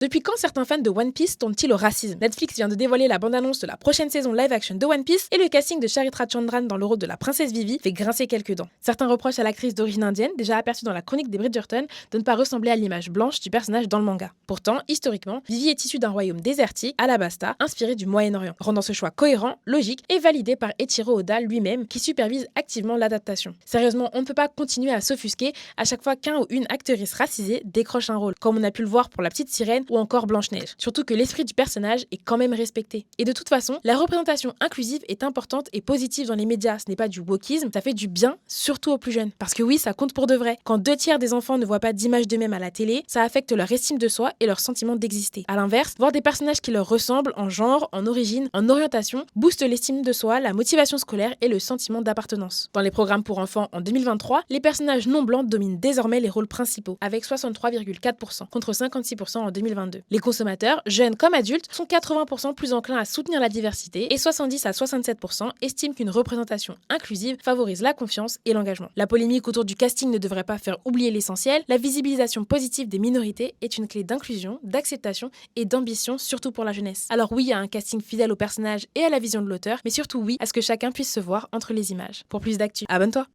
Depuis quand certains fans de One Piece tournent-ils au racisme? Netflix vient de dévoiler la bande-annonce de la prochaine saison live-action de One Piece et le casting de Charitra Chandran dans le rôle de la princesse Vivi fait grincer quelques dents. Certains reprochent à l'actrice d'origine indienne, déjà aperçue dans la chronique des Bridgerton, de ne pas ressembler à l'image blanche du personnage dans le manga. Pourtant, historiquement, Vivi est issue d'un royaume désertique, Alabasta, inspiré du Moyen-Orient, rendant ce choix cohérent, logique et validé par Eiichiro Oda lui-même, qui supervise activement l'adaptation. Sérieusement, on ne peut pas continuer à s'offusquer à chaque fois qu'un ou une actrice racisée décroche un rôle, comme on a pu le voir pour la petite sirène ou encore Blanche-Neige. Surtout que l'esprit du personnage est quand même respecté. Et de toute façon, la représentation inclusive est importante et positive dans les médias. Ce n'est pas du wokisme, ça fait du bien, surtout aux plus jeunes. Parce que oui, ça compte pour de vrai. Quand 2/3 des enfants ne voient pas d'image d'eux-mêmes à la télé, ça affecte leur estime de soi et leur sentiment d'exister. À l'inverse, voir des personnages qui leur ressemblent en genre, en origine, en orientation, booste l'estime de soi, la motivation scolaire et le sentiment d'appartenance. Dans les programmes pour enfants en 2023, les personnages non blancs dominent désormais les rôles principaux, avec 63,4% contre 56% en 2022. Les consommateurs, jeunes comme adultes, sont 80% plus enclins à soutenir la diversité et 70 à 67% estiment qu'une représentation inclusive favorise la confiance et l'engagement. La polémique autour du casting ne devrait pas faire oublier l'essentiel. La visibilisation positive des minorités est une clé d'inclusion, d'acceptation et d'ambition, surtout pour la jeunesse. Alors oui, à un casting fidèle au personnage et à la vision de l'auteur, mais surtout oui à ce que chacun puisse se voir entre les images. Pour plus d'actu, abonne-toi!